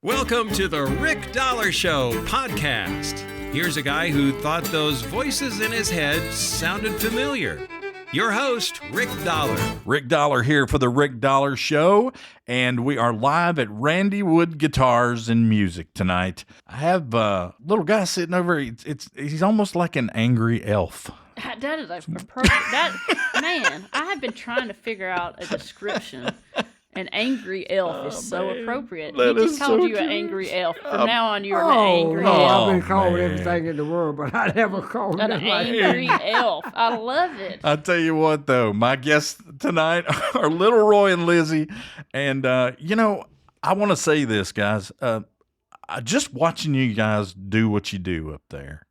Welcome to the Rick Dollar Show podcast. Here's a guy who thought those voices in his head sounded familiar. Your host, Rick Dollar. Rick Dollar here for the Rick Dollar Show, and we are live at Randy Wood Guitars and Music tonight. I have a little guy sitting over. He's almost like an angry elf. That is appropriate. Man, I have been trying to figure out a description. An angry elf is so appropriate. He just called you an angry elf. From now on, you're an angry elf. I've been called everything in the world, but I never called an him angry elf. I love it. I tell you what, though, my guests tonight are Little Roy and Lizzie, and I want to say this, guys. Just watching you guys do what you do up there.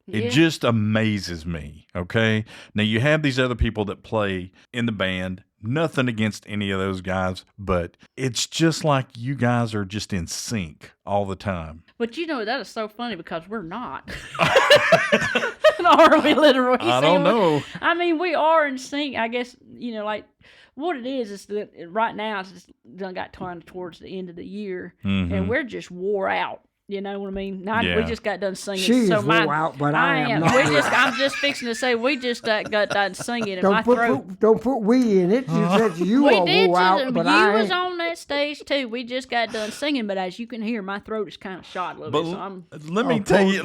It just amazes me, okay? Now, you have these other people that play in the band. Nothing against any of those guys, but it's just like you guys are just in sync all the time. But that is so funny because we're not. Are we, Little? I don't know. I mean, we are in sync. I guess, like what it is that right now it's just done got turned towards the end of the year, and we're just wore out. You know what I mean? We just got done singing. She's wore out, but I am not. I'm just fixing to say we just got done singing, and my throat. Don't put we in it. You said you are wore out, but I was on that stage too. We just got done singing, but as you can hear, my throat is kind of shot a little bit. So let me tell you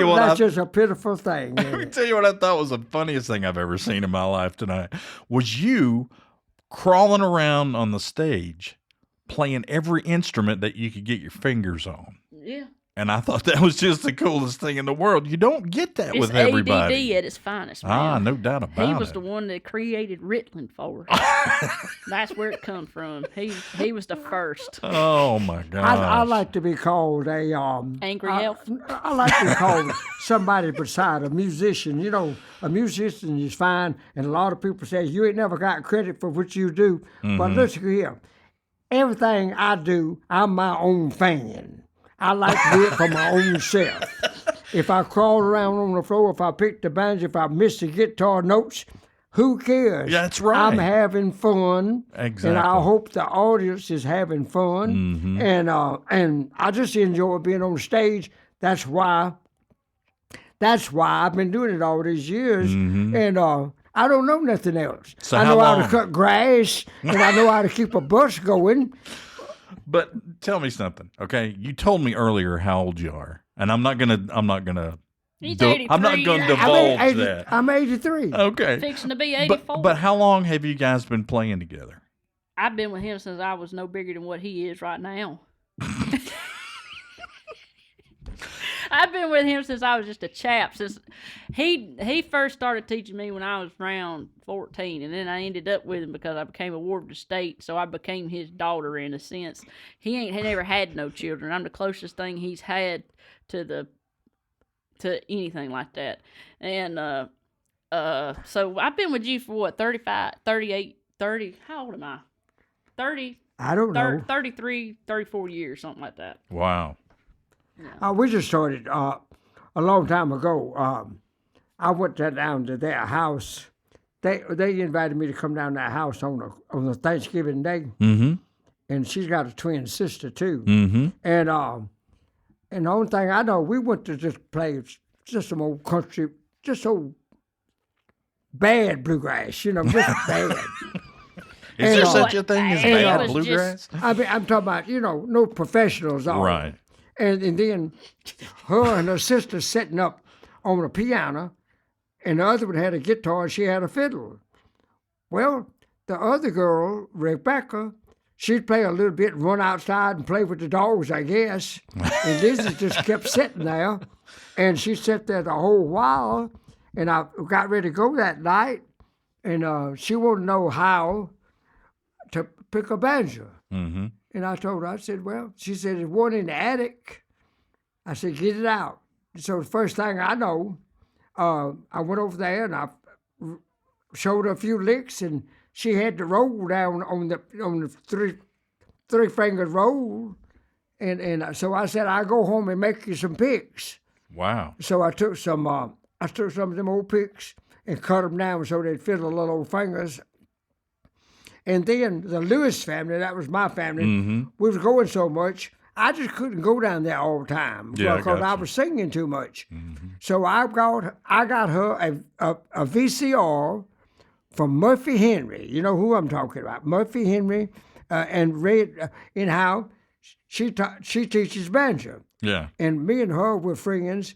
what. That's just a pitiful thing. Let me tell you what I thought was the funniest thing I've ever seen in my life tonight. Was you crawling around on the stage, playing every instrument that you could get your fingers on. Yeah. And I thought that was just the coolest thing in the world. You don't get that with everybody. It's ADD at its finest, man. No doubt about it. He was the one that created Ritalin for us. That's where it comes from. He was the first. Oh, my God. I like to be called a... angry elf? I like to be called somebody beside a musician. A musician is fine, and a lot of people say, you ain't never got credit for what you do. Mm-hmm. But listen here. Everything I do, I'm my own fan. I like to do it for my own self. If I crawl around on the floor, if I pick the banjo, if I miss the guitar notes, who cares? That's right. I'm having fun. Exactly. And I hope the audience is having fun. Mm-hmm. And I just enjoy being on stage. That's why I've been doing it all these years. Mm-hmm. And I don't know nothing else. So I know how to cut grass, and I know how to keep a bus going. But tell me something, okay? You told me earlier how old you are, and I'm not gonna He's 83. I'm not gonna divulge that. I'm 83. Okay. Fixing to be 84. But how long have you guys been playing together? I've been with him since I was no bigger than what he is right now. I've been with him since I was just a chap. Since he first started teaching me when I was around 14, and then I ended up with him because I became a ward of the state, so I became his daughter in a sense. He never had no children. I'm the closest thing he's had to anything like that. And so I've been with you for what, 35, 38, 30, how old am I? 30. I don't know. 33, 34 years, something like that. Wow. Yeah. We just started a long time ago. I went down to their house. They invited me to come down to their house on the Thanksgiving Day. Mm-hmm. And she's got a twin sister too. Mm-hmm. And the only thing I know, we went to just play just some old country, just old bad bluegrass, just bad. Is there such a thing as bad bluegrass? I'm talking about, no professionals. Right. And then her and her sister sitting up on a piano, and the other one had a guitar and she had a fiddle. Well, the other girl, Rebecca, she'd play a little bit and run outside and play with the dogs, I guess. And Lizzie just kept sitting there, and she sat there the whole while. And I got ready to go that night, and she wanted to know how to pick a banjo. Mm-hmm. And I told her, I said, she said, there's one in the attic. I said, get it out. So the first thing I know, I went over there and I showed her a few licks, and she had to roll down on the three-fingered roll. And so I said, I'll go home and make you some picks. Wow. So I took some of them old picks and cut them down so they'd fit the little old fingers. And then the Lewis family, that was my family, we was going so much, I just couldn't go down there all the time Yeah, I because got I you. was singing too much. So I got her a VCR from Murphy Henry. You know who I'm talking about? Murphy Henry, and Red in how she teaches banjo, Yeah. and me and her were friends,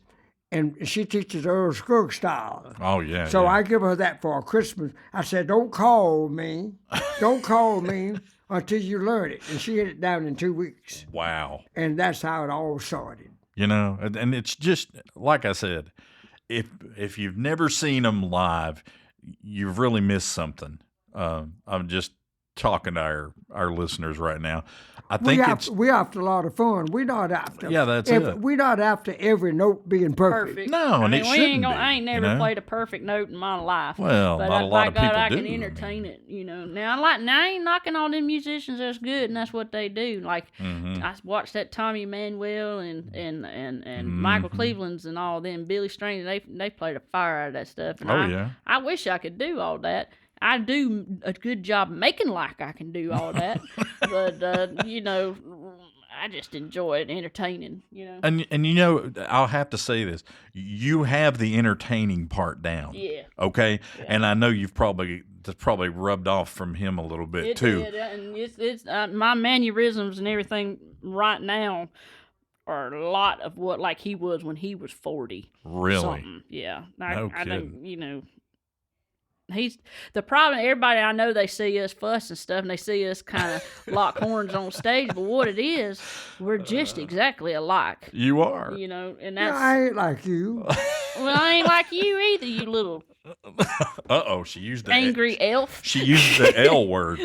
and she teaches Earl Scruggs style. Oh yeah. So yeah. I give her that for Christmas. I said, don't call me until you learn it. And she hit it down in 2 weeks. Wow. And that's how it all started. You know, and it's just like I said, if you've never seen them live, you've really missed something. I'm just talking to our listeners right now. I think We're after a lot of fun. We're not after. Yeah, that's it. We're not after every note being perfect. No, and it shouldn't be, I ain't never you know? played a perfect note in my life. Well, but not a lot of by God, people I do, can I mean. entertain it. You know, now I ain't knocking on them musicians that's good, and that's what they do. Like I watched that Tommy Manuel and Michael Cleveland's and all them, Billy Strange. They played a fire out of that stuff. And I wish I could do all that. I do a good job making like I can do all that, but you know, I just enjoy it, entertaining. You know, And you know, I'll have to say this: you have the entertaining part down. Yeah. Okay. Yeah. And I know that's probably rubbed off from him a little bit it too. did, and it's my mannerisms and everything right now are a lot of what like he was when he was 40. Really? Something. Yeah. No I kidding. think, you know. He's the problem. Everybody I know, they see us fuss and stuff, and they see us kind of lock horns on stage. But what it is, we're just exactly alike. You are. You know, and Yeah, that's I ain't like you. well, I ain't like you either, you little She used the angry elf. She used the L word.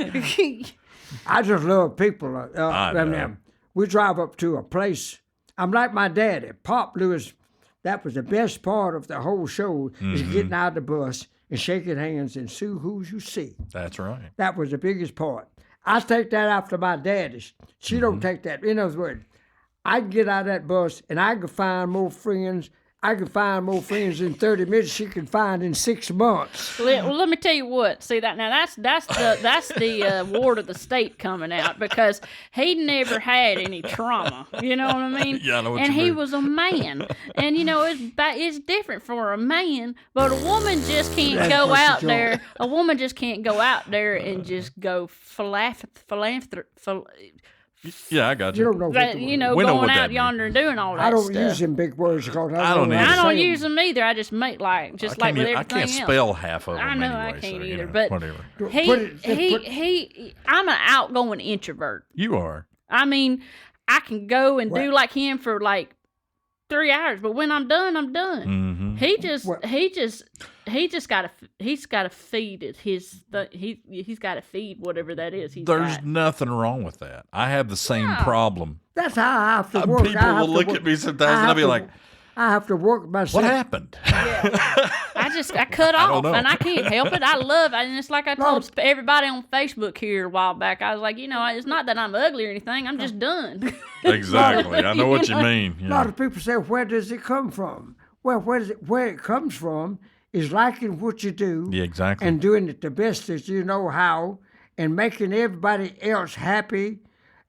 I just love people. I know. And, we drive up to a place. I'm like my daddy, Pop Lewis. That was the best part of the whole show is getting out of the bus and shaking hands and see who you see. That's right. That was the biggest part. I take that after my daddy. She don't take that. In other words, I can get out of that bus and I can find more friends. I can find more friends in 30 minutes she can find in 6 months. Well, let me tell you what. See that now? That's the ward of the state coming out because he never had any trauma. You know what I mean? Yeah, I know what and you he mean. was a man, and you know it's different for a man, but a woman just can't That's go what's the out joke. there. A woman just can't go out there and just go Yeah, I got You you. don't know what the you know, We know going what that out means. yonder and doing all that I don't stuff. use them big words because I don't know either. I how to don't say use them either. I just make like I with can't, everything I can't else. spell half of them I know anyway, I can't so, you either, know, but whatever. I'm an outgoing introvert. You are. I mean, I can go and do like him for like 3 hours, but when I'm done, I'm done. Mm-hmm. He's got to feed it. He's got to feed whatever that is. There's nothing wrong with that. I have the same No. problem. That's how I have to work. People will look at me sometimes and I'll be like, I have to work myself. what happened? I cut don't off, know. and I can't help it. I love it, and it's like I told everybody on Facebook here a while back. I was like, you know, it's not that I'm ugly or anything. I'm just done. Exactly. I know what you mean. A lot of people say, where does it come from? Well, where it comes from is liking what you do Yeah, exactly. and doing it the best that you know how and making everybody else happy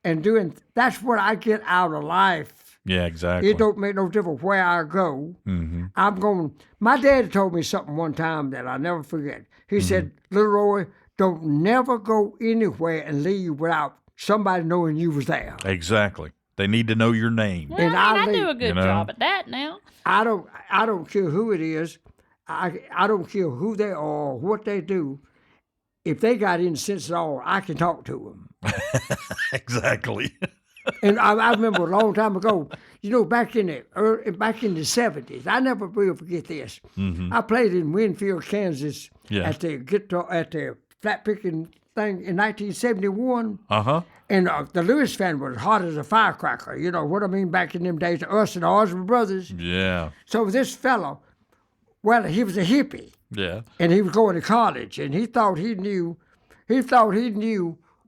and that's what I get out of life. Yeah, exactly. It don't make no difference where I go. Mm-hmm. My dad told me something one time that I'll never forget. He said, little Roy, don't never go anywhere and leave without somebody knowing you was there. Exactly. They need to know your name. Well, And I I do a leave, good you know? job at that now. I don't care who it is. I don't care who they are or what they do. If they got any sense at all, I can talk to them. Exactly. And I remember a long time ago, you know, back in the 70s, I never will forget this. I played in Winfield, Kansas, Yeah. at the flat picking thing in 1971. Uh-huh. And the Lewis fan was hot as a firecracker. You know what I mean? Back in them days, us and the Osborne brothers. Yeah. So this fellow, well, he was a hippie. Yeah. And he was going to college, and he thought he knew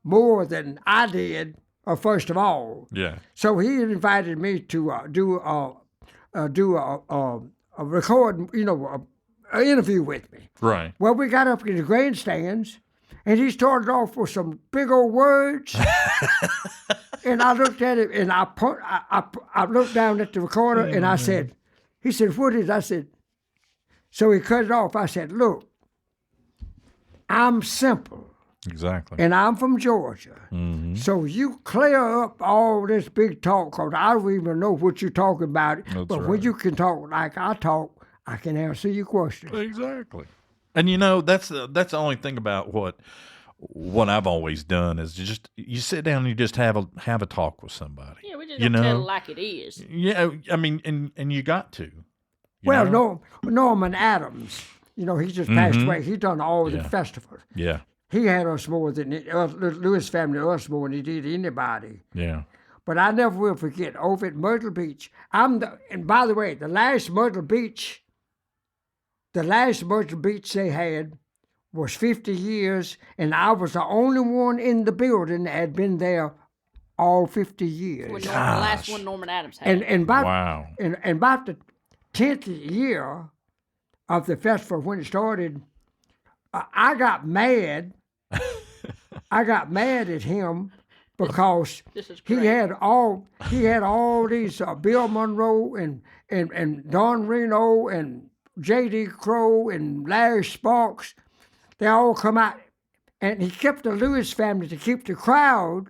more than I did, first of all. Yeah. So he invited me to do a record, you know, an interview with me. Right. Well, we got up in the grandstands, And he started off with some big old words. And I looked at it, and I looked down at the recorder, and I said, he said, what is it? I said, so he cut it off. I said, look, I'm simple. Exactly. And I'm from Georgia. So you clear up all this big talk, because I don't even know what you're talking about. That's but right. when you can talk like I talk, I can answer your questions. Exactly. And you know, that's the only thing about what I've always done is just you sit down and you just have a talk with somebody. Yeah, we just you don't tell know? it like it is. Yeah, I mean, and you got to. Well, know? Norman Adams, he just passed away. He done all the festivals. Yeah. He had us more than Lewis family, us more than he did anybody. Yeah. But I never will forget over at Myrtle Beach. And by the way, the last Myrtle Beach they had was 50 years, and I was the only one in the building that had been there all 50 years. When the last one Norman Adams had. And about Wow. and about the 10th year of the festival when it started, I got mad. I got mad at him because This is he great. had all these Bill Monroe and Don Reno and J.D. Crowe and Larry Sparks. They all come out, and he kept the Lewis family to keep the crowd,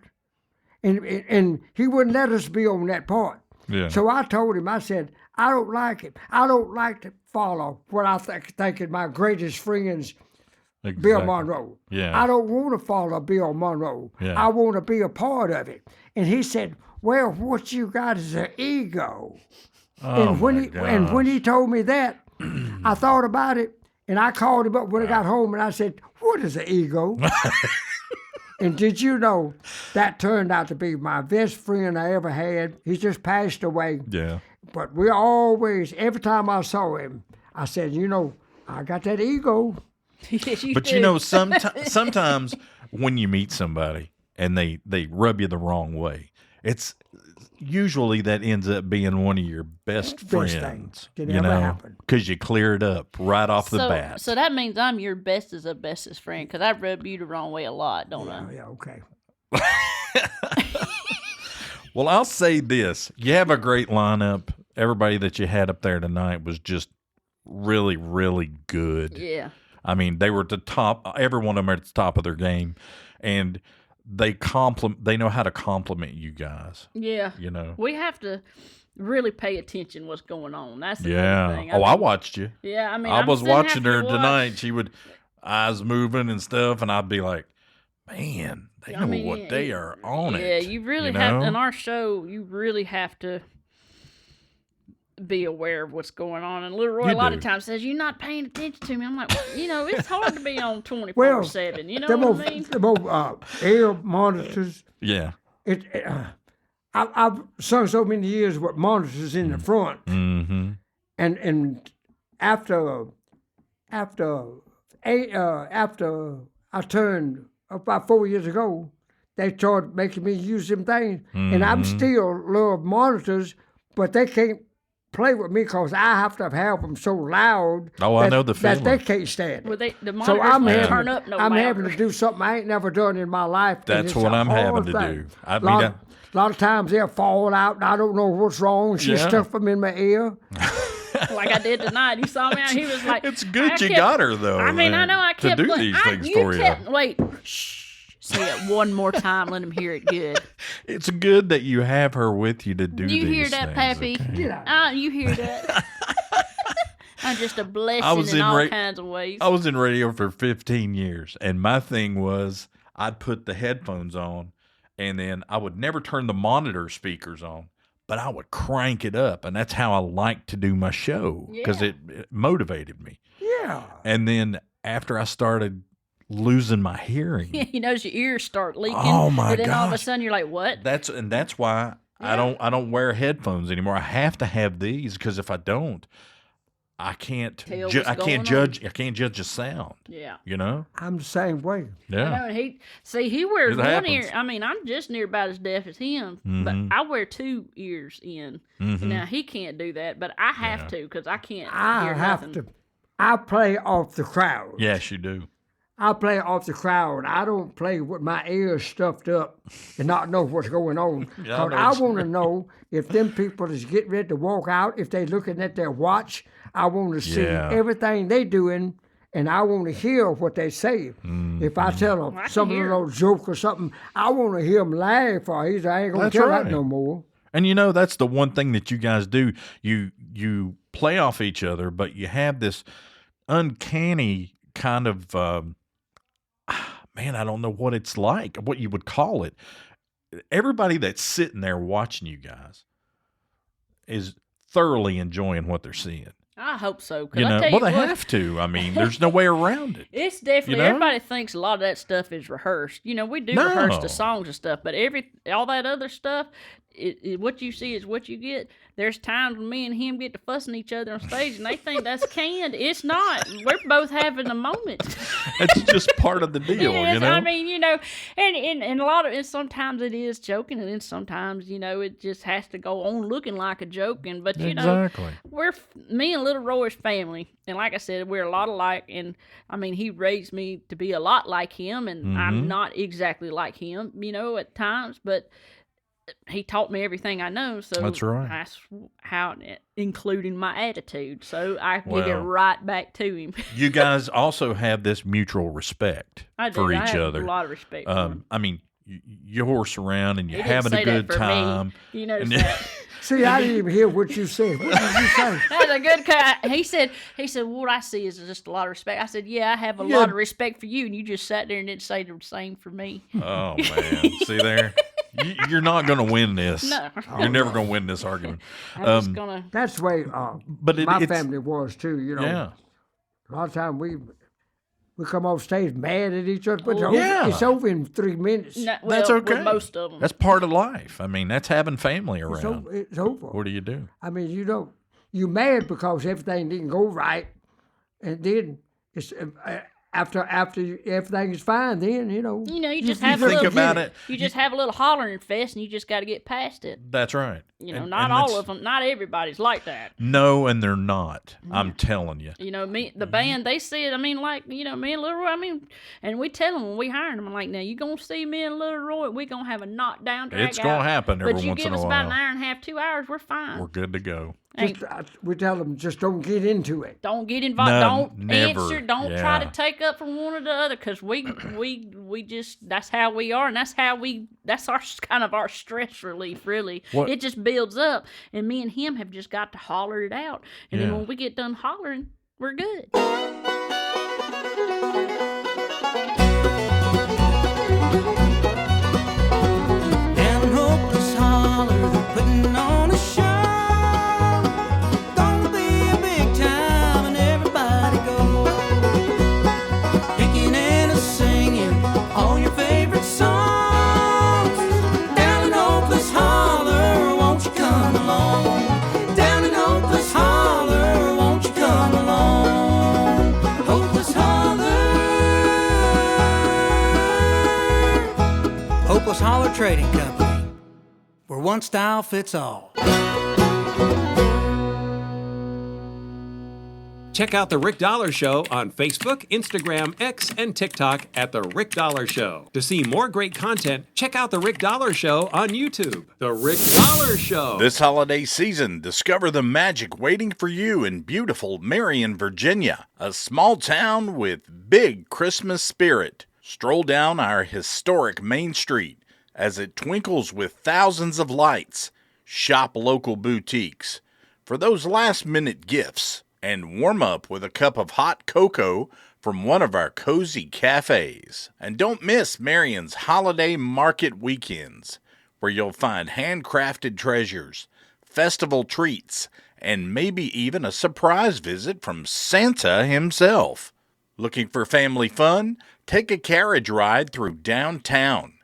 and he wouldn't let us be on that part. Yeah. So I told him, I said, I don't like it. I don't like to follow what I think is my greatest friends, Bill Exactly. Monroe. Yeah. I don't want to follow Bill Monroe. Yeah. I want to be a part of it. And he said, well, what you got is an ego. Oh, and when my he told me that, I thought about it, and I called him up when I got home, and I said, what is an ego? And did you know that turned out to be my best friend I ever had? He just passed away. Yeah. But we always, every time I saw him, I said, I got that ego. Yes, you But do. sometimes when you meet somebody and they rub you the wrong way, it's usually that ends up being one of your best Best friends. thing that ever happened. Because you clear it up right off the bat. So that means I'm your bestest friend, because I rub you the wrong way a lot, don't I? Oh, yeah, okay. Well, I'll say this: you have a great lineup. Everybody that you had up there tonight was just really, really good. Yeah. I mean, they were at the top. Every one of them are at the top of their game, and they know how to compliment you guys. Yeah. We have to really pay attention what's going on. That's the thing. I watched you. Yeah, I mean, I I'm was sitting watching having her to watch- tonight. She would eyes moving and stuff, and I'd be like, man, they know what they are on it. Yeah, you really have in our show. You really have to be aware of what's going on. And Little Roy You a lot do. of times says, "You're not paying attention to me." I'm like, well, it's hard to be on 24/7. You know what I mean? Them old air monitors. Yeah. I've sung so many years with monitors in the front, Mm-hmm. and after I turned about 4 years ago, they started making me use them things, and I'm still love monitors, but they can't play with me because I have to have them so loud. Oh, I know the that they feeling. can't stand it. Well, the monitors So I'm can't having, turn up no I'm louder. having to do something I ain't never done in my life. and That's it's what a I'm having hard to thing. do. I mean, A lot of times they'll fall out, and I don't know what's wrong. She Yeah. stuffed them in my ear. Like I did tonight. You saw me out. He was like, It's good I you kept- got her, though. I mean, I man, know I kept to do like, these things you for you. kept, wait, shh. Say it one more time. Let him hear it good. It's good that you have her with you to do You these hear that, things, Pappy? okay? You hear that? I'm just a blessing I was in in all kinds of ways. I was in radio for 15 years, and my thing was I'd put the headphones on, and then I would never turn the monitor speakers on, but I would crank it up, and that's how I liked to do my show because Yeah. it motivated me. Yeah. And then after I started losing my hearing, You notice your ears start leaking. Oh, my And then all of a gosh. sudden you're like, what? that's why I don't wear headphones anymore. I have to have these because if I don't, I can't Tell what's I going can't on. judge the sound. Yeah. You know? I'm the same way. I Yeah. know, and he wears It one happens. ear. I mean, I'm just near about as deaf as him, but I wear two ears in. Mhm. Now he can't do that, but I have to because I can't I hear have nothing. to. I play off the crowd. Yes, you do. I play off the crowd. I don't play with my ears stuffed up and not know what's going on. Yeah, I Because know I what you want to know if them people is getting ready to walk out, if they looking at their watch. I want to see Yeah. everything they doing, and I want to hear what they say. If I tell them I can some hear little joke or something, I want to hear them laugh, or I ain't going to That's tell right. that no more. And that's the one thing that you guys do. You play off each other, but you have this uncanny kind of man, I don't know what it's like, what you would call it. Everybody that's sitting there watching you guys is thoroughly enjoying what they're seeing. I hope so. 'Cause I tell Well, you they what, have to. I mean, there's no way around it. It's definitely, everybody thinks a lot of that stuff is rehearsed. We do rehearse No. the songs and stuff, but all that other stuff, what you see is what you get. There's times when me and him get to fussing each other on stage, and they think that's canned. It's not. We're both having a moment. It's just part of the deal, Yes, I mean, and a lot of it, sometimes it is joking, and then sometimes, it just has to go on looking like a joking. But, Exactly. me and Little Roy's family, and like I said, we're a lot alike, and I mean, he raised me to be a lot like him, and I'm not exactly like him, at times, but he taught me everything I know, so That's right. that's how, including my attitude, so I give it right back to him. You guys also have this mutual respect I do. for I each have other. a lot of respect for him. I mean, you horse around and you're He didn't having a say that good for me. time. You notice And- that. See, I didn't even hear what you said. What did you say? That's a good cut. He said, what I see is just a lot of respect. I said, yeah, I have a lot of respect for you, and you just sat there and didn't say the same for me. Oh man, see there, you're not going to win this. No. You're never going to win this argument. I'm just gonna. That's the way But my it's family was, too, yeah. A lot of time we come off stage mad at each other, but Yeah. it's over in 3 minutes. No, That's well, okay. with most of them. That's part of life. I mean, that's having family It's around. over. It's over. What do you do? I mean, you mad because everything didn't go right, and then it's after everything is fine, then you just have a think little. about it. You just have a little hollering fest, and you just got to get past it. That's right. Not all of them. Not everybody's like that. No, and they're not. I'm telling you. The band, they see it. I mean, like, me and Little Roy, and we tell them when we hire them, I'm like, now you going to see me and Little Roy, we going to have a knockdown drag It's gonna happen every but you once give in a us about an while. hour and a half, 2 hours, we're fine. We're good to go. we tell them just don't get into it. Don't get involved. No, Don't never. answer. Don't try to Yeah. take up from one or the other, because we just, that's how we are, and that's our kind of our stress relief. Really, What- it just builds up, and me and him have just got to holler it out, and Yeah. then when we get done hollering, we're good. Down in Hopeless Holler, they're putting on a show. Gonna be a big time and everybody go. Drinking and a singing all your favorite songs. Down in Hopeless Holler, won't you come along? Down in Hopeless Holler, won't you come along? Hopeless Holler. Hopeless Holler Trading Company, where one style fits all. Check out The Rick Dollar Show on Facebook, Instagram, X, and TikTok at The Rick Dollar Show. To see more great content, check out The Rick Dollar Show on YouTube. The Rick Dollar Show. This holiday season, discover the magic waiting for you in beautiful Marion, Virginia, a small town with big Christmas spirit. Stroll down our historic Main Street as it twinkles with thousands of lights. Shop local boutiques for those last-minute gifts, and warm up with a cup of hot cocoa from one of our cozy cafes. And don't miss Marion's holiday market weekends, where you'll find handcrafted treasures, festival treats, and maybe even a surprise visit from Santa himself. Looking for family fun? Take a carriage ride through downtown.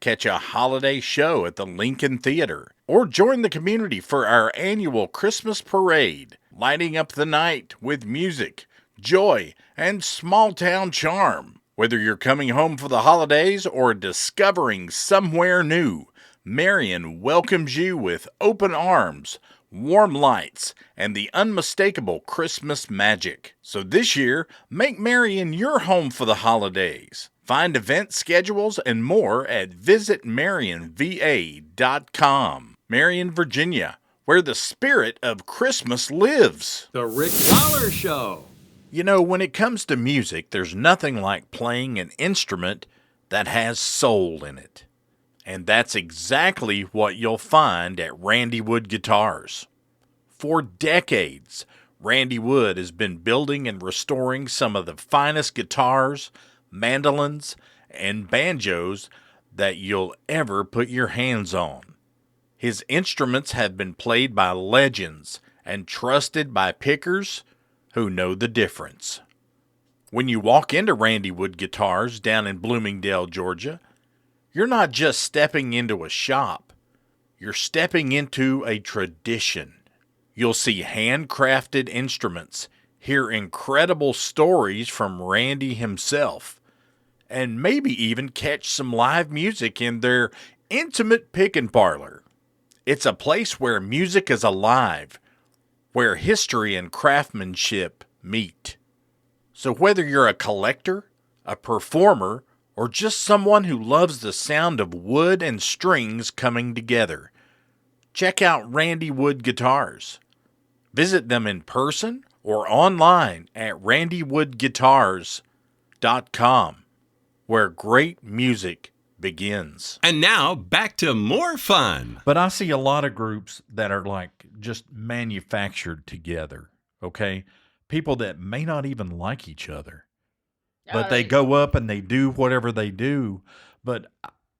Catch a holiday show at the Lincoln Theater, or join the community for our annual Christmas parade, lighting up the night with music, joy, and small-town charm. Whether you're coming home for the holidays or discovering somewhere new, Marion welcomes you with open arms, warm lights, and the unmistakable Christmas magic. So this year, make Marion your home for the holidays. Find event schedules and more at visitmarionva.com. Marion, Virginia, where the spirit of Christmas lives. The Rick Dollar Show. You know, when it comes to music, there's nothing like playing an instrument that has soul in it. And that's exactly what you'll find at Randy Wood Guitars. For decades, Randy Wood has been building and restoring some of the finest guitars, mandolins, and banjos that you'll ever put your hands on. His instruments have been played by legends and trusted by pickers who know the difference. When you walk into Randy Wood Guitars down in Bloomingdale, Georgia, you're not just stepping into a shop. You're stepping into a tradition. You'll see handcrafted instruments, hear incredible stories from Randy himself, and maybe even catch some live music in their intimate pickin' parlor. It's a place where music is alive, where history and craftsmanship meet. So whether you're a collector, a performer, or just someone who loves the sound of wood and strings coming together, check out Randy Wood Guitars. Visit them in person or online at randywoodguitars.com, where great music begins. And now, back to more fun. But I see a lot of groups that are like just manufactured together, okay? People that may not even like each other. But they go up and they do whatever they do. But,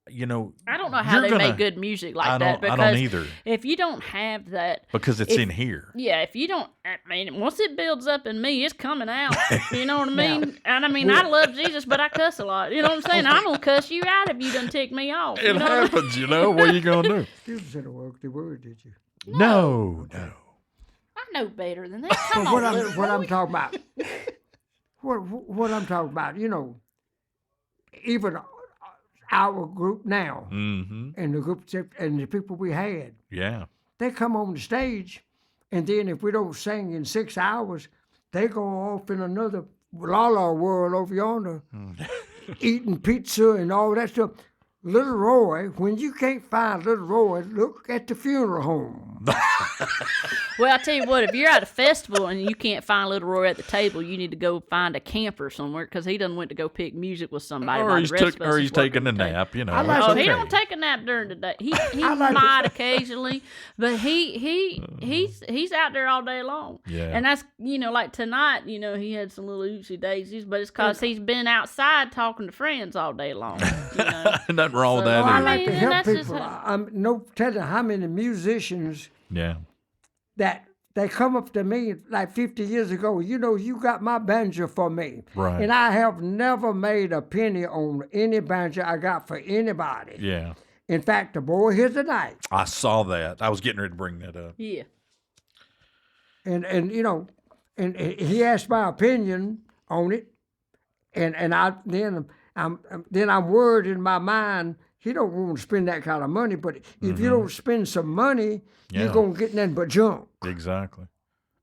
you know, I don't know how they make good music like that. Because I don't either. If you don't have that. Because it's in here. Yeah, if you don't, I mean, once it builds up in me, it's coming out. You know what I mean? And I mean, I love Jesus, but I cuss a lot. You know what I'm saying? I'm going to cuss you out if you done tick me off. It happens, you know? What are you going to do? You said a worthy word, did you? No. I know better than that. Come on, what I'm talking about. What I'm talking about, you know, even our group now, and the group and the people we had, they come on the stage, and then if we don't sing in 6 hours, they go off in another la-la world over yonder, eating pizza and all that stuff. Little Roy, when you can't find Little Roy, look at the funeral home. Well, I tell you what, if you're at a festival and you can't find Little Roy at the table, you need to go find a camper somewhere because he done went to go pick music with somebody. Or he's taking a nap, you know. He don't take a nap during the day. He might occasionally, but he's out there all day long. Yeah. And that's, you know, like tonight, you know, he had some little oopsie daisies, but it's because he's been outside talking to friends all day long. You know? Nothing wrong with that. I like to help people. I'm no telling how many musicians that they come up to me like 50 years ago, you know, you got my banjo for me. Right. And I have never made a penny on any banjo I got for anybody. Yeah. In fact, the boy here tonight. I saw that. I was getting ready to bring that up. Yeah. And you know, and he asked my opinion on it, and I'm worried in my mind. He don't want to spend that kind of money, but if you don't spend some money, you're going to get nothing but junk. Exactly.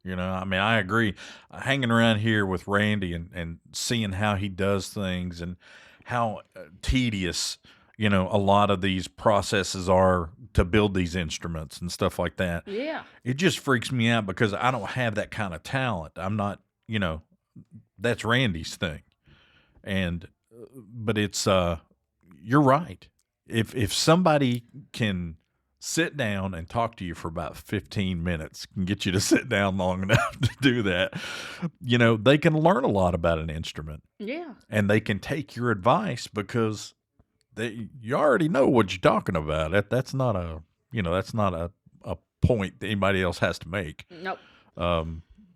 You know, I mean, I agree. Hanging around here with Randy and seeing how he does things and how tedious, you know, a lot of these processes are to build these instruments and stuff like that. Yeah. It just freaks me out because I don't have that kind of talent. I'm not, you know, that's Randy's thing. But it's, you're right. If somebody can sit down and talk to you for about 15 minutes, can get you to sit down long enough to do that, you know, they can learn a lot about an instrument. Yeah. And they can take your advice because you already know what you're talking about. That's not a point that anybody else has to make. Nope.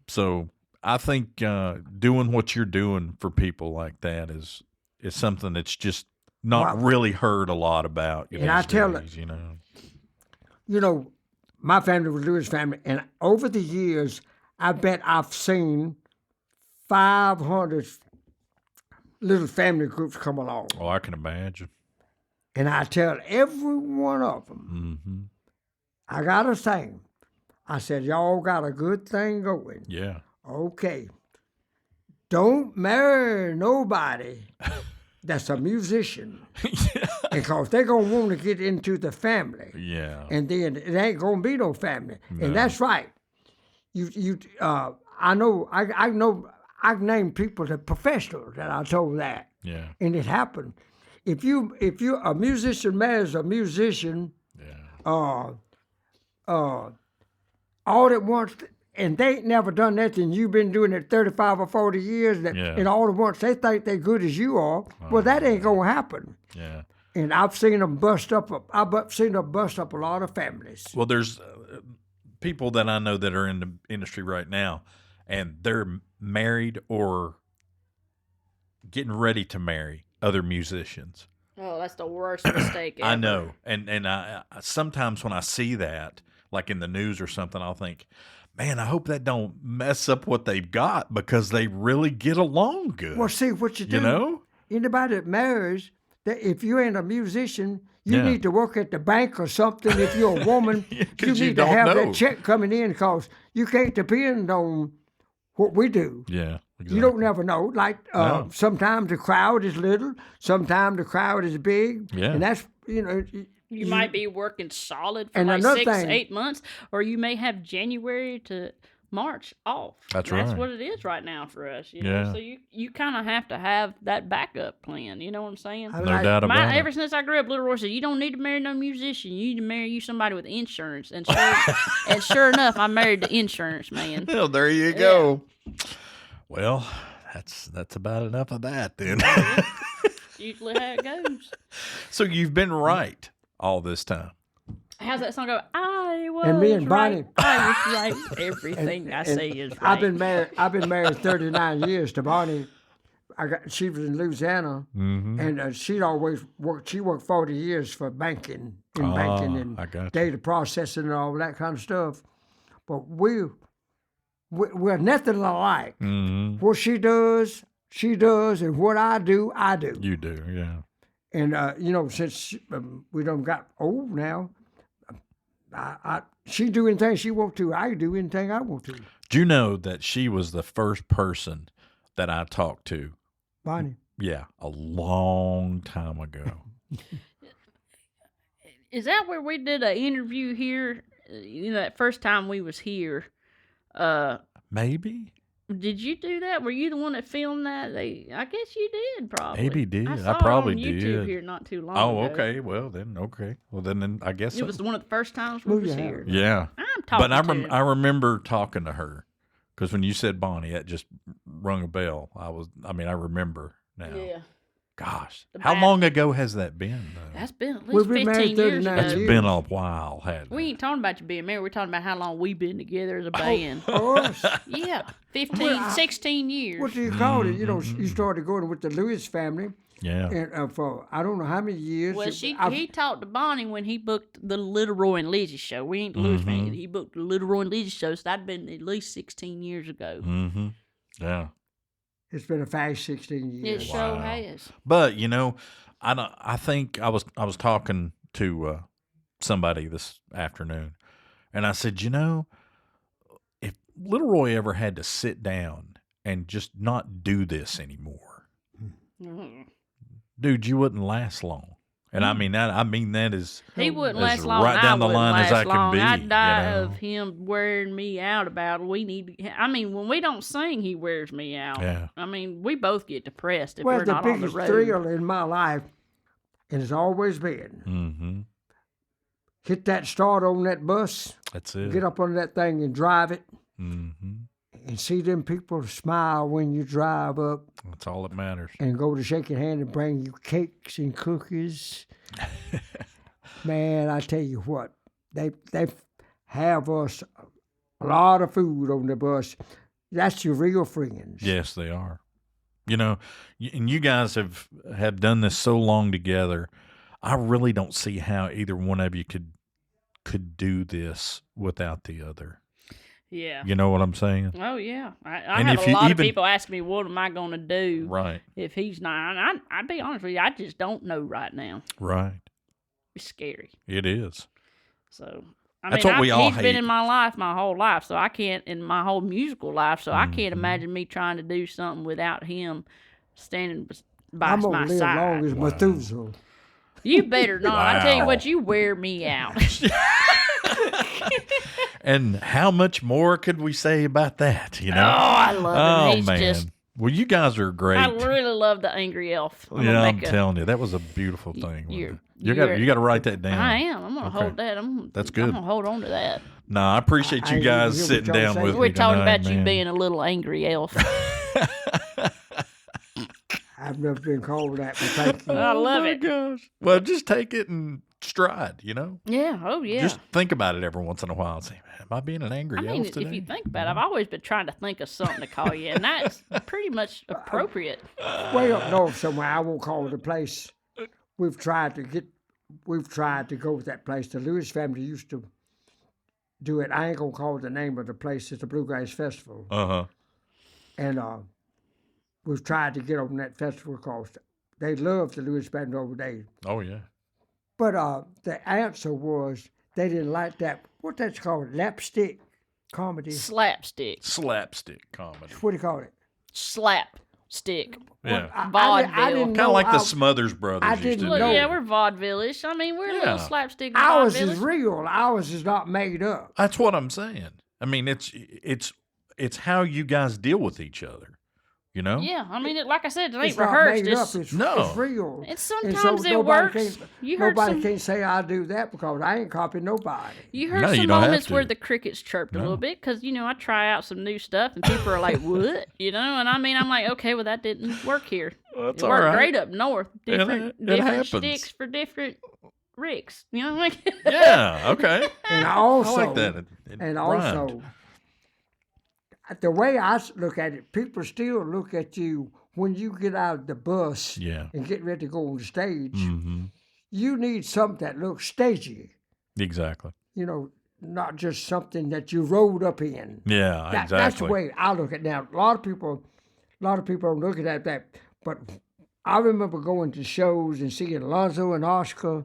So I think doing what you're doing for people like that is something that's just not really heard a lot about. And I tell it, you know, my family was Lewis family, and over the years, I bet I've seen 500 little family groups come along. Oh, I can imagine. And I tell every one of them, I got to sing. I said, y'all got a good thing going. Yeah. Okay. Don't marry nobody that's a musician. Because they're going to want to get into the family. Yeah. And then it ain't going to be no family. No. And that's right. I know I've named people that professionals that I told that. Yeah. And it happened. If you a musician marries a musician, all at once, and they ain't never done that, and you've been doing it 35 or 40 years, and all at once they think they're good as you are. Well, that ain't gonna happen. Yeah. And I've seen them bust up. I've seen them bust up a lot of families. Well, there's people that I know that are in the industry right now, and they're married or getting ready to marry other musicians. Oh, that's the worst mistake ever. I know. And I sometimes when I see that, like in the news or something, I'll think, man, I hope that don't mess up what they've got because they really get along good. Well, see, what you do, you know? Anybody that marries, that if you ain't a musician, you need to work at the bank or something. If you're a woman, you need to have that check coming in because you can't depend on what we do. Yeah. Exactly. You don't never know. Like sometimes the crowd is little, sometimes the crowd is big. Yeah. And that's, You might be working solid for and like another 8 months, or you may have January to March off. That's right. That's what it is right now for us. You know? So you kind of have to have that backup plan. You know what I'm saying? No doubt about it. Ever since I grew up, Little Roy said, you don't need to marry no musician. You need to marry you somebody with insurance. And sure enough, I married the insurance man. Well, there you go. Well, that's about enough of that then. Usually how it goes. So you've been right all this time. How's that song go? I was And me and Bonnie. right. I was right. Everything I say is right. I've been married 39 years to Bonnie. She was in Louisiana, and she'd always worked. She worked 40 years for banking and data processing and all that kind of stuff. But we're nothing alike. What she does, and what I do. You do, yeah. And since we done got old now, she do anything she want to. I do anything I want to. Do you know that she was the first person that I talked to? Bonnie. Yeah, a long time ago. Is that where we did an interview here? That first time we was here. Maybe. Did you do that? Were you the one that filmed that? I guess you did, probably. Maybe did. I probably it on YouTube did. here not too long Oh, ago. okay. Well, then I guess it was one of the first times we was here. Yeah. I'm talking But I remember talking to her because when you said Bonnie, that just rung a bell. I remember now. Yeah. Gosh, how long ago has that been? That's been at least We've been 15 married years 39 ago. It's been a while, hasn't We it? ain't talking about you being married. We're talking about how long we've been together as a band. Us. Yeah, 15, 16 years. What do you call it? You started going with the Lewis family. Yeah. And for I don't know how many years. Well, he talked to Bonnie when he booked the Little Roy and Lizzie show. We ain't the Lewis family. He booked the Little Roy and Lizzie show, so that'd been at least 16 years ago. Mm-hmm. Yeah. It's been a fast 16 years. It sure has. But I think I was talking to somebody this afternoon, and I said, if Little Roy ever had to sit down and just not do this anymore, dude, you wouldn't last long. And I mean that is he wouldn't as last long. right down the line as I can long. be. I'd die of him wearing me out about when we don't sing, he wears me out. Yeah. I mean, we both get depressed if Well, we're the not on the biggest road. thrill in my life, and it's always been, hit that start on that bus, That's it. get up on that thing and drive it, Mm-hmm. and see them people smile when you drive up, That's all that matters. and go to shake your hand and bring you cakes and cookies. Man, I tell you what, they have us a lot of food on the bus. That's your real friends. Yes, they are. And you guys have done this so long together. I really don't see how either one of you could do this without the other. Yeah. You know what I'm saying? Oh, yeah. I And have if a you lot of even- people ask me, what am I going to do Right. if he's not? And I'd be honest with you, I just don't know right now. Right. it's scary. It is. So That's what we all he's been hate. in my life my whole life, so I can't in my whole musical life. So I Mm-hmm. can't imagine me trying to do something without him standing by I'm my gonna live side. long as Methuselah. You better not. I tell you Wow. what, you wear me out. And how much more could we say about that? You Oh, know? I love him. Oh He's man. just. Well, you guys are great. I really love the angry elf. Yeah, I'm telling you, that was a beautiful thing. you're- You got to write that down. I am. I'm gonna Okay. hold that. That's I'm good. gonna hold on to that. No, I appreciate I you ain't guys even hear sitting what y'all down say. with We're me talking tonight, about you man. being a little angry elf. I've never been called that, but thank you. I love my it. Gosh. Well, just take it and stride, you know? Yeah. Oh yeah. Just think about it every once in a while and say, man, am I being an angry I mean, elf today? if you think about it, I've always been trying to think of something to call you, and that's pretty much appropriate. Way up north somewhere, I won't call it a place. We've tried to go with that place. The Lewis family used to do it. I ain't gonna call the name of the place. It's the Bluegrass Festival, Uh-huh. and we've tried to get on that festival because they love the Lewis family over there. Oh, yeah. But the answer was they didn't like that. What that's called? Lapstick comedy. Slapstick. Slapstick comedy. What do you call it? Slapstick. Yeah. I Vaudeville. didn't Kind know of like the I- Smothers Brothers I used to didn't do. Look, know. yeah, we're vaudeville-ish. I mean, we're a Yeah. little slapstick Ours vaudeville. is real. Ours is not made up. That's what I'm saying. I mean, it's how you guys deal with each other, you know? Yeah, I mean, like I said, it ain't It's not rehearsed. made up. It's, No. It's real. and And sometimes it nobody works. can't- You heard Nobody some. can say I do that because I ain't copying nobody. You heard No, you some don't have moments where to. the crickets chirped a No. little bit because I try out some new stuff and people are like, "What?" You know, and I mean, I'm like, "Okay, well, that didn't work here. That's It all worked right. great up north. Yeah, Different, it different happens. sticks for different ricks. You know, like Yeah, okay. And I also, like that. It and rhymed. also, the way I look at it, people still look at you when you get out of the bus Yeah. and get ready to go on stage. Mm-hmm. You need something that looks stagey. Exactly. You know, not just something that you rolled up in. Yeah, That's the exactly. way I look at it now. A lot of people don't look at that. But I remember going to shows and seeing Alonzo and Oscar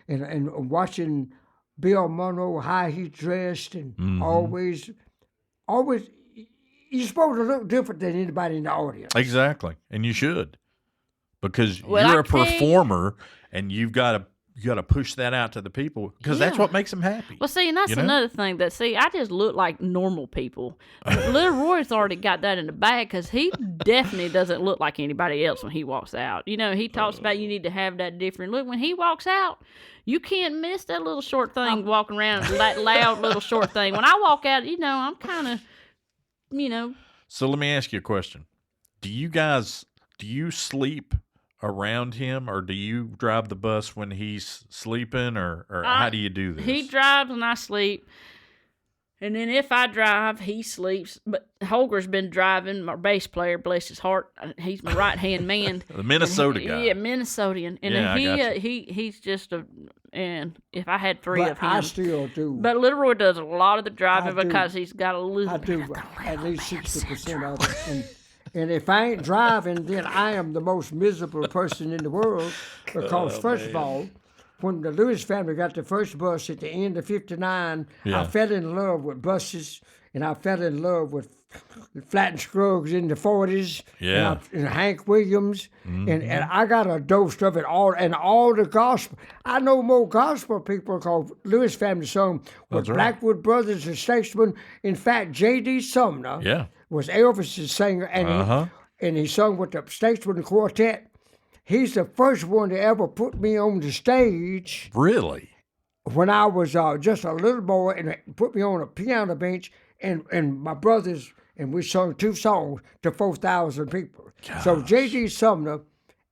and watching Bill Monroe, how he dressed, and Mm-hmm. always, you're supposed to look different than anybody in the audience. Exactly. And you should. Because Well, you're I a tell you- performer and you've got to push that out to the people because that's Yeah. what makes them happy. Well, see, and that's You know? another thing that, I just look like normal people. Little Roy's already got that in the bag because he definitely doesn't look like anybody else when he walks out. You know, he talks about you need to have that different look. When he walks out, you can't miss that little short thing walking around, that loud little short thing. When I walk out, I'm kind of, So let me ask you a question. Do you sleep around him or do you drive the bus when he's sleeping or how do you do this? he drives and I sleep. And then if I drive, he sleeps. But Holger's been driving, my bass player, bless his heart. He's my right-hand man. The Minnesota guy. Yeah, Minnesotan. And Yeah, I then gotcha. he's just and if I had three but of him. I still do. But Little Roy does a lot of the driving I do. because he's got a little. I do at least 60% of it. And if I ain't driving, then I am the most miserable person in the world because, first of all, when the Lewis family got the first bus at the end of '59, Yeah. I fell in love with buses, and I fell in love with Flat and Scruggs in the '40s, Yeah. and Hank Williams, and I got a dose of it all, and all the gospel. I know more gospel people called Lewis family sung with That's right. Blackwood Brothers and Statesmen. In fact, J.D. Sumner Yeah. was Elvis's singer, and he sung with the Statesman Quartet. He's the first one to ever put me on the stage Really? when I was just a little boy, and put me on a piano bench, and my brothers, and we sung 2 songs to 4,000 people. So J.D. Sumner,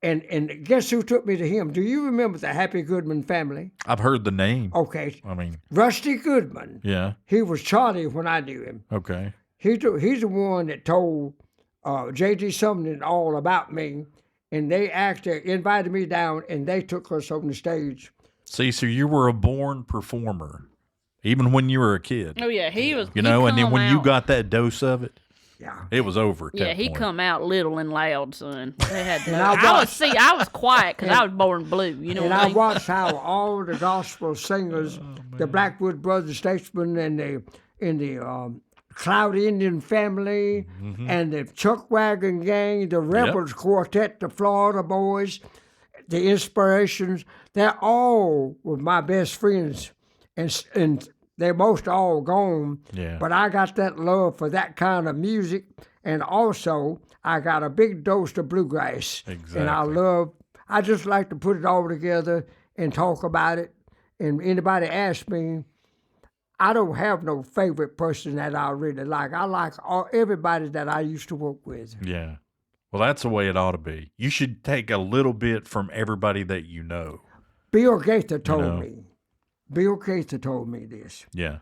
and guess who took me to him? Do you remember the Happy Goodman family? I've heard the name. Okay, I mean, Rusty Goodman. yeah. He was Charlie when I knew him. Okay. He's the one that told J.D. Sumner all about me, and they actually invited me down, and they took us on the stage. See, so you were a born performer, even when you were a kid. Oh yeah, he was. You know, and then come when you out- got that dose of it, Yeah. It was over at Yeah, that he point. come out little and loud, son. They had to, And I I was quiet because I was born blue. You know And what I I mean? watched how all the gospel singers, the Blackwood Brothers Statesmen, and the Cloud Indian Family, and the Chuck Wagon Gang, the Rebels Quartet, the Florida Boys, the Inspirations, they're all were my best friends, and they're most all gone. Yeah. But I got that love for that kind of music, and also I got a big dose of bluegrass. And I just like to put it all together and talk about it. And anybody asks me, I don't have no favorite person that I really like. I like everybody that I used to work with. Yeah. Well, that's the way it ought to be. You should take a little bit from everybody that you know. Bill Gaither told me. Bill Gaither told me this. Yeah.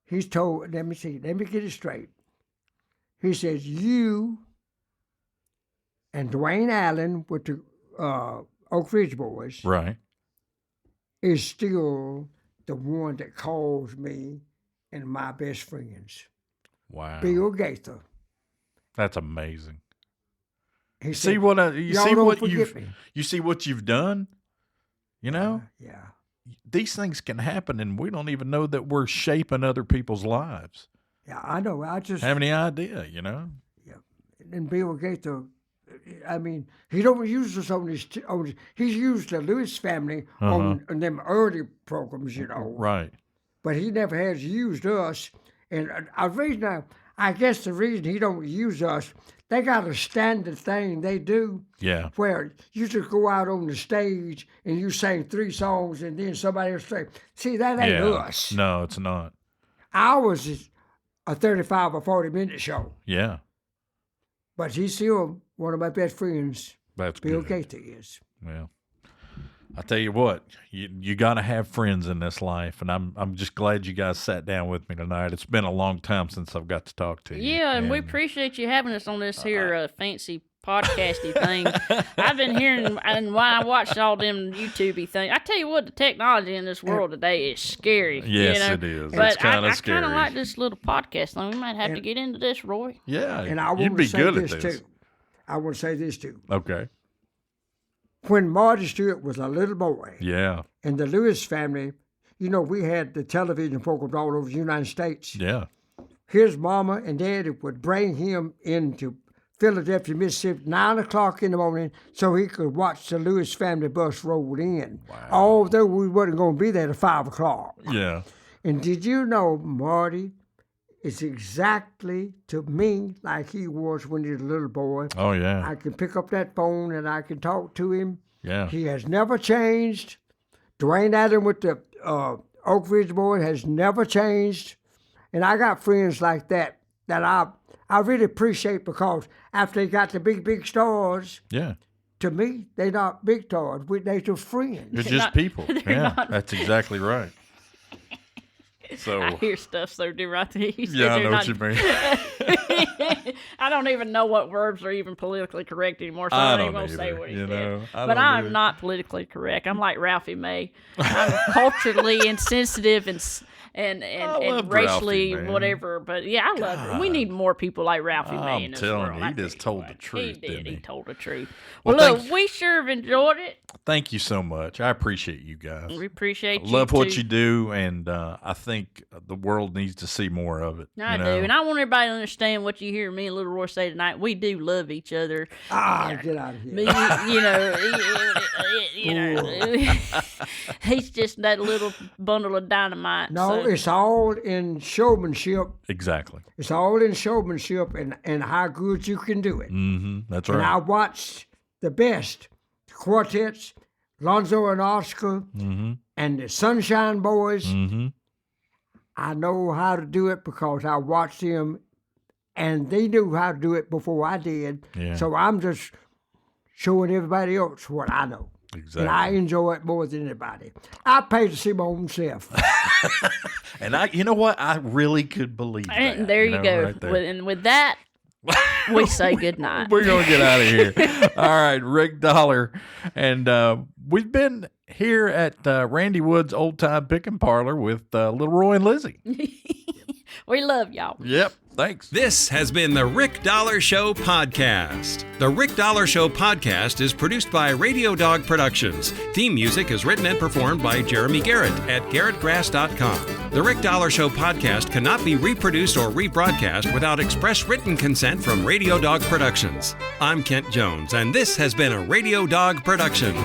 He's told, let me get it straight. He says, you and Dwayne Allen with the Oak Ridge Boys Right. is still the one that calls me and my best friends. Wow. Bill Gaither. That's amazing. He See said, what "Y'all don't forget me." you see what you've done? You know? Yeah. These things can happen and we don't even know that we're shaping other people's lives. Yeah, I know. I just Have any idea, you know? and Bill Gaither, I mean, he don't use us on his. He's used the Lewis family on them early programs, you know. Right. But he never has used us. And I guess the reason he don't use us, they got a standard thing they do. Yeah. Where you just go out on the stage and you sing 3 songs and then somebody else sing. See, that ain't us. No, it's not. Ours is a 35 or 40-minute show. Yeah. But he's still one of my best friends. That's Bill good. Gaither is. Well, I tell you what, you got to have friends in this life, and I'm just glad you guys sat down with me tonight. It's been a long time since I've got to talk to you. Yeah, and we appreciate you having us on this here fancy podcasty thing. I've been hearing, and while I watched all them YouTubey things, I tell you what, the technology in this world today is scary. Yes, you know? it is. But It's kind of I scary. kind of like this little podcast thing. We might have to get into this, Roy. Yeah, And I you'd want be to say good this at this. too. I want to say this too. Okay. When Marty Stewart was a little boy, Yeah. and the Lewis family, you know, we had the television programs all over the United States. Yeah. His mama and daddy would bring him into Philadelphia, Mississippi, 9 o'clock in the morning so he could watch the Lewis family bus roll in. Wow. Although we wasn't going to be there at 5 o'clock. Yeah. And did you know Marty is exactly to me like he was when he was a little boy? Oh, yeah. I can pick up that phone and I can talk to him. Yeah. He has never changed. Dwayne Allen with the Oak Ridge Boy has never changed. And I got friends like that I really appreciate because after they got the big stars, Yeah. to me, they're not big stars. They just friends. They're just people. Yeah. That's exactly right. So, I hear stuff so different. yeah, I know what you mean. I don't even know what verbs are even politically correct anymore, so I I'm not don't even going to say either, what he you said. know. I But don't I'm either. not politically correct. I'm like Ralphie May. I'm culturally insensitive and love racially Ralphie, man. whatever. But yeah, I love her. We need more people like Ralphie May in I'm this telling world. you, I he just tell you told the what. truth, He didn't did. he? He told the truth. Well, Well, look, thank- we sure have enjoyed it. Thank you so much. I appreciate you guys. We appreciate you. Love what too. you do, and I think the world needs to see more of it. I you do, know? and I want everybody to understand what you hear me and Little Roy say tonight. We do love each other. Get out of here. You know, he's just that little bundle of dynamite. No, so. it's all in showmanship. Exactly. It's all in showmanship and how good you can do it. Mm-hmm. That's And I right. watched the best quartets, Lonzo and Oscar, Mm-hmm. and the Sunshine Boys. Mm-hmm. I know how to do it because I watched them, and they knew how to do it before I did. Yeah. So I'm just showing everybody else what I know. Exactly. And I enjoy it more than anybody. I pay to see my own self. And you know what? I really could believe that. And there you know, go. right there. And with that, we say good night. We're going to get out of here. All right, Rick Dollar. And we've been here at Randy Wood's Old Time Picking Parlor with Little Roy and Lizzie. We love y'all. Yep. Thanks. This has been the Rick Dollar Show podcast. The Rick Dollar Show podcast is produced by Radio Dog Productions. Theme music is written and performed by Jeremy Garrett at garrettgrass.com. The Rick Dollar Show podcast cannot be reproduced or rebroadcast without express written consent from Radio Dog Productions. I'm Kent Jones, and this has been a Radio Dog production.